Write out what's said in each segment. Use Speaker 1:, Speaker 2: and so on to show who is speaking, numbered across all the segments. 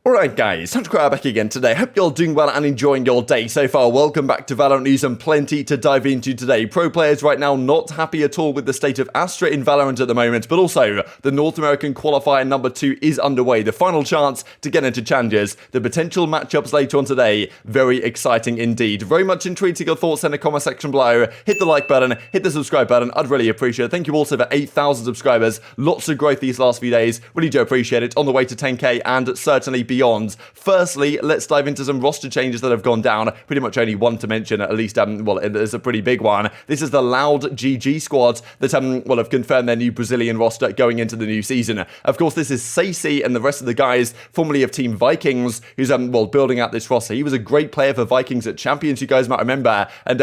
Speaker 1: Alright guys, TacticalRab back again today. Hope you're doing well and enjoying your day so far. Welcome back to Valorant News and plenty to dive into today. Pro players right now not happy at all with the state of Astra in Valorant at the moment, but also the North American Qualifier number 2 is underway. The final chance to get into challenges. The potential matchups later on today. Very exciting indeed. Very much intrigued to your thoughts in the comment section below. Hit the like button, hit the subscribe button. I'd really appreciate it. Thank you also for 8,000 subscribers. Lots of growth these last few days. Really do appreciate it. On the way to 10k and certainly beyond. Firstly, let's dive into some roster changes that have gone down. Pretty much only one to mention, at least, well, it's a pretty big one. This is the LOUGgg squad that, have confirmed their new Brazilian roster going into the new season. Of course, this is ShahZaM and the rest of the guys, formerly of Team Vikings, who's, building out this roster. He was a great player for Vikings at Champions, you guys might remember. And,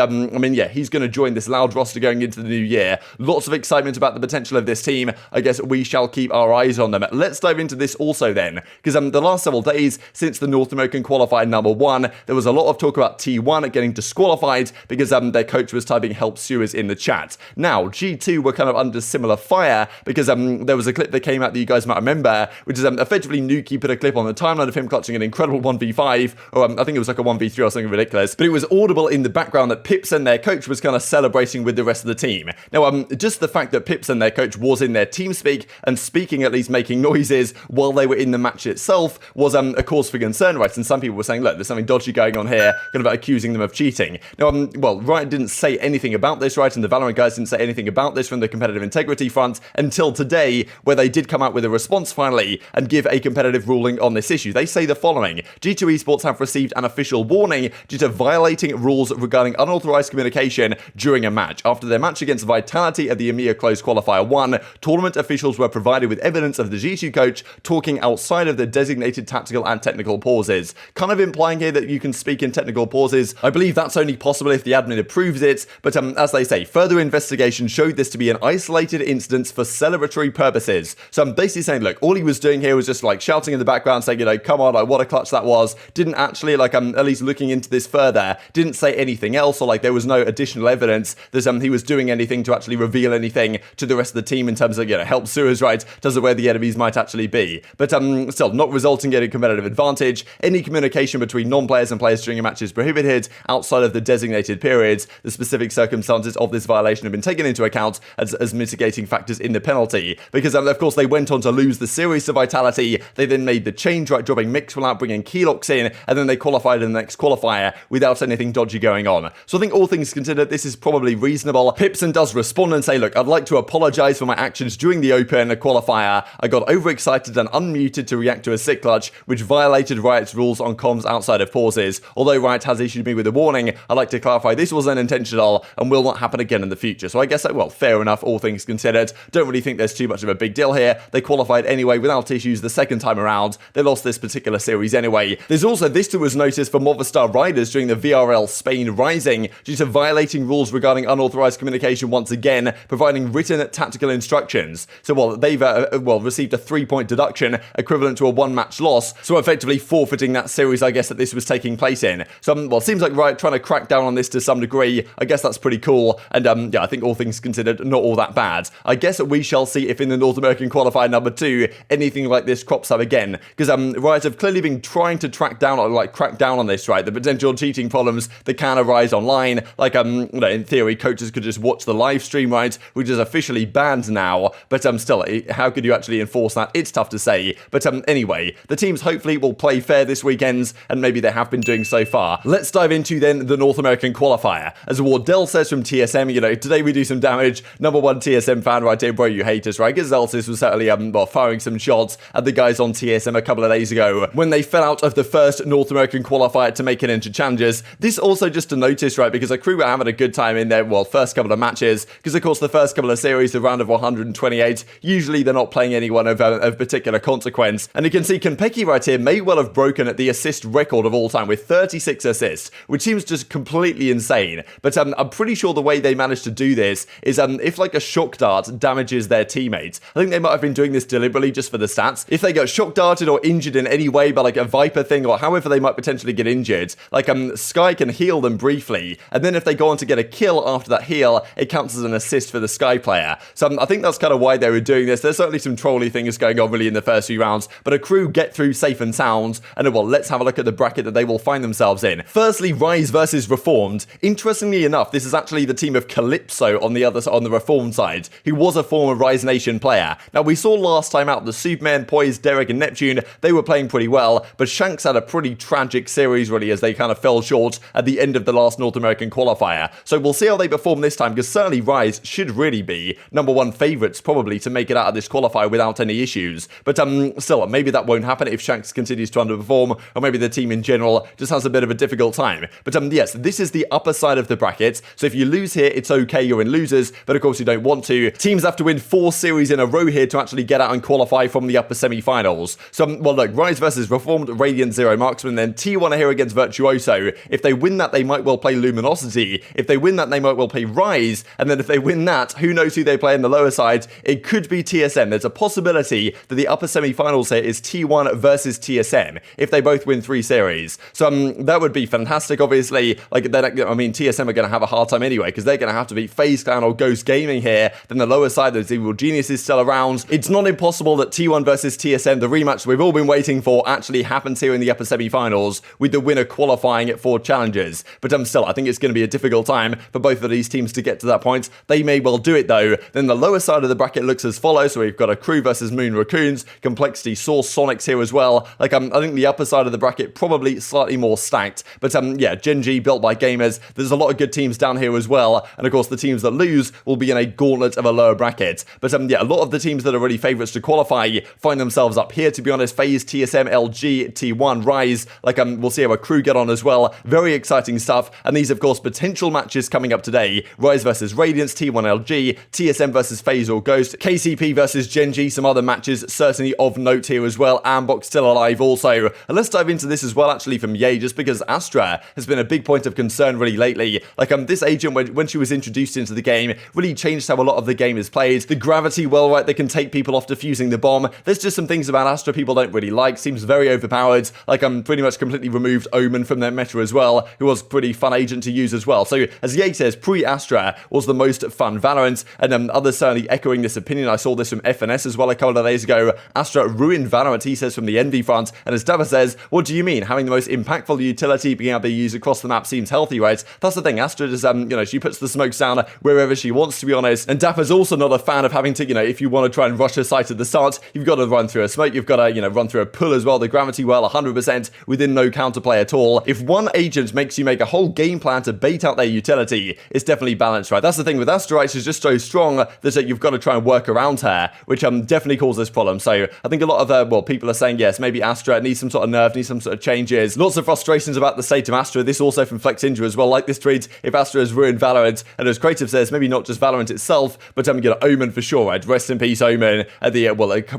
Speaker 1: he's going to join this LOUGgg roster going into the new year. Lots of excitement about the potential of this team. I guess we shall keep our eyes on them. Let's dive into this also then, because the last several days, since the North American Qualifier number 1, there was a lot of talk about T1 getting disqualified because their coach was typing help sewers in the chat. Now, G2 were kind of under similar fire because there was a clip that came out that you guys might remember, which is effectively Nuki put a clip on the timeline of him clutching an incredible 1v5, or I think it was like a 1v3 or something ridiculous, but it was audible in the background that Pips and their coach was kind of celebrating with the rest of the team. Now, just the fact that Pips and their coach was in their team speak and speaking, at least making noises while they were in the match itself, was a cause for concern, right? And some people were saying, look, there's something dodgy going on here, kind of accusing them of cheating. Now, Riot didn't say anything about this, right? And the Valorant guys didn't say anything about this from the competitive integrity front until today, where they did come out with a response finally and give a competitive ruling on this issue. They say the following: G2 Esports have received an official warning due to violating rules regarding unauthorized communication during a match. After their match against Vitality at the EMEA Closed Qualifier 1, tournament officials were provided with evidence of the G2 coach talking outside of the designated tactical and technical pauses. Kind of implying here that you can speak in technical pauses. I believe that's only possible if the admin approves it, but as they say, further investigation showed this to be an isolated instance for celebratory purposes. So I'm basically saying, look, all he was doing here was just like shouting in the background saying, come on, like what a clutch that was. Didn't actually, at least looking into this further, didn't say anything else, or like there was no additional evidence that he was doing anything to actually reveal anything to the rest of the team in terms of, help sewers, right, does it where the enemies might actually be. But still, not resulting in a competitive advantage. Any communication between non-players and players during a match is prohibited outside of the designated periods. The specific circumstances of this violation have been taken into account as mitigating factors in the penalty. Because, of course, they went on to lose the series to Vitality. They then made the change, right, dropping mixwell out, bringing keylocks in, and then they qualified in the next qualifier without anything dodgy going on. So I think all things considered, this is probably reasonable. Pipson does respond and say, look, I'd like to apologize for my actions during the Open qualifier. I got overexcited and unmuted to react to a sick clutch, which violated Riot's rules on comms outside of pauses. Although Riot has issued me with a warning, I'd like to clarify this was unintentional and will not happen again in the future. So I guess, fair enough, all things considered. Don't really think there's too much of a big deal here. They qualified anyway without issues the second time around. They lost this particular series anyway. There's also this that was noticed for Movistar riders during the VRL Spain Rising due to violating rules regarding unauthorized communication once again, providing written tactical instructions. So, they've received a 3-point deduction equivalent to a 1-match loss, so effectively forfeiting that series, I guess, that this was taking place in. So, it seems like Riot trying to crack down on this to some degree. I guess that's pretty cool, and I think all things considered, not all that bad. I guess we shall see if in the North American Qualifier number 2, anything like this crops up again, because Riot have clearly been trying to crack down on this, right? The potential cheating problems that can arise online, in theory, coaches could just watch the live stream, right, which is officially banned now, but still, how could you actually enforce that? It's tough to say, but anyway, the teams hopefully will play fair this weekend, and maybe they have been doing so far. Let's dive into then the North American Qualifier. As Wardell says from TSM, today we do some damage. Number 1 TSM fan right here, bro, you hate us, right? Gazelsis was certainly firing some shots at the guys on TSM a couple of days ago when they fell out of the first North American Qualifier to make it into challenges. This also just to notice, right, because the crew were having a good time in their, first couple of matches, because of course the first couple of series, the round of 128, usually they're not playing anyone of particular consequence. And you can see Konpeki right here may well have broken the assist record of all time with 36 assists, which seems just completely insane. But I'm pretty sure the way they managed to do this is if like a shock dart damages their teammates. I think they might have been doing this deliberately just for the stats. If they get shock darted or injured in any way by like a Viper thing or however they might potentially get injured, like Sky can heal them briefly, and then if they go on to get a kill after that heal, it counts as an assist for the Sky player. So I think that's kind of why they were doing this. There's certainly some trolly things going on really in the first few rounds, but a crew get through through safe and sound. And well, let's have a look at the bracket that they will find themselves in. Firstly, Rise versus Reformed. Interestingly enough, this is actually the team of Calypso on the Reformed side, who was a former Rise Nation player. Now, we saw last time out the Superman, Poise, Derek, and Neptune. They were playing pretty well, but Shanks had a pretty tragic series, really, as they kind of fell short at the end of the last North American qualifier. So we'll see how they perform this time, because certainly Rise should really be #1 favourites, probably, to make it out of this qualifier without any issues. But still, maybe that won't happen if Shanks continues to underperform, or maybe the team in general just has a bit of a difficult time. But yes, this is the upper side of the bracket, so if you lose here, it's okay, you're in losers, but of course you don't want to. Teams have to win 4 series in a row here to actually get out and qualify from the upper semi-finals. So, well, look, Rise versus Reformed, Radiant, Zero Marksman, then T1 are here against Virtuoso. If they win that, they might well play Luminosity. If they win that, they might well play Rise, and then if they win that, who knows who they play in the lower side? It could be TSM. There's a possibility that the upper semi-finals here is T1 versus TSM, if they both win 3 series. So, that would be fantastic, obviously. Like, I mean, TSM are going to have a hard time anyway, because they're going to have to beat FaZe Clan or Ghost Gaming here. Then the lower side, those Evil Geniuses still around. It's not impossible that T1 versus TSM, the rematch we've all been waiting for, actually happens here in the upper semi-finals, with the winner qualifying at 4 challenges. But still, I think it's going to be a difficult time for both of these teams to get to that point. They may well do it, though. Then the lower side of the bracket looks as follows. So we've got a Crew versus Moon Raccoons, Complexity, Source, Sonics here as well. Like, I think the upper side of the bracket probably slightly more stacked. But yeah, Gen.G, built by gamers. There's a lot of good teams down here as well. And of course, the teams that lose will be in a gauntlet of a lower bracket. But yeah, a lot of the teams that are really favourites to qualify find themselves up here, to be honest. FaZe, TSM, LG, T1, Rise. Like, we'll see how a Crew get on as well. Very exciting stuff. And these, of course, potential matches coming up today. Rise versus Radiance, T1, LG, TSM versus FaZe or Ghost, KCP versus Gen.G, some other matches certainly of note here as well. Ambox still alive also. And let's dive into this as well, actually, from Ye, just because Astra has been a big point of concern really lately. Like, this agent, when she was introduced into the game, really changed how a lot of the game is played. The gravity, well, right, they can take people off defusing the bomb. There's just some things about Astra people don't really like. Seems very overpowered. Like, pretty much completely removed Omen from their meta as well, who was pretty fun agent to use as well. So, as Ye says, pre-Astra was the most fun Valorant, and others certainly echoing this opinion. I saw this from FNS as well a couple of days ago. Astra ruined Valorant, he says, from the Envy front. And as Dephh says, what do you mean? Having the most impactful utility being able to use across the map seems healthy, right? That's the thing. Astra just, she puts the smokes down wherever she wants, to be honest. And Daph's also not a fan of having to, if you want to try and rush a site at the start, you've got to run through a smoke, you've got to, run through a pull as well. The gravity well, 100% within no counterplay at all. If one agent makes you make a whole game plan to bait out their utility, it's definitely balanced, right? That's the thing with Astra, right? She's just so strong that you've got to try and work around her, which definitely causes problems. So I think a lot of, people are saying, yes, maybe Astra needs some sort of nerf, needs some sort of changes. Lots of frustrations about the state of Astra. This also from Flex Injure as well. Like this tweet, if Astra has ruined Valorant, and as Creative says, maybe not just Valorant itself, but Omen for sure, right? Rest in peace, Omen, at the,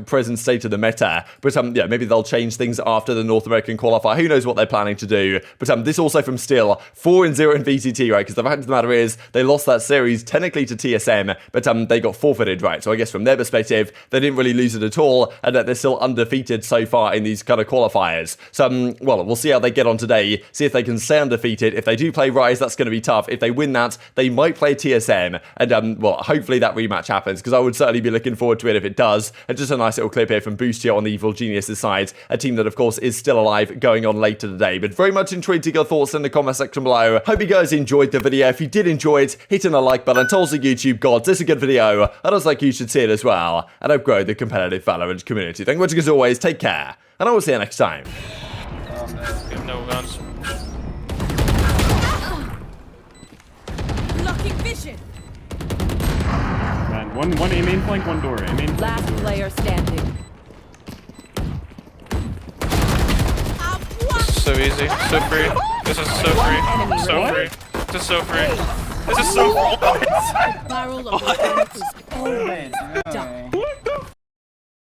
Speaker 1: present state of the meta. But yeah, maybe they'll change things after the North American qualifier. Who knows what they're planning to do. But this also from Steel, 4-0 in VCT, right? Because the fact of the matter is, they lost that series technically to TSM, but they got forfeited, right? So I guess from their perspective, they didn't really lose it at all, and that they're still undefeated so far in these kind of qualifiers. So, we'll see how they get on today, see if they can stay undefeated. If they do play Rise, that's going to be tough. If they win that, they might play TSM, and hopefully that rematch happens, because I would certainly be looking forward to it if it does. And just a nice little clip here from Boost here on the Evil Geniuses side, a team that, of course, is still alive going on later today. But very much intrigued to your thoughts in the comment section below. Hope you guys enjoyed the video. If you did enjoy it, hitting a like button tells the YouTube gods it's a good video, and as like you should see it as well, and help grow the competitive Valorant community. Thank you much as always, take care, and I will see you next time.
Speaker 2: We have no guns.
Speaker 3: Blocking vision.
Speaker 4: Man, one A main flank, one door. A main flank.
Speaker 3: Last player standing.
Speaker 2: This is so easy, so free. This is so free, so free. This is so free. This is so free.
Speaker 3: Barrel of the is always done.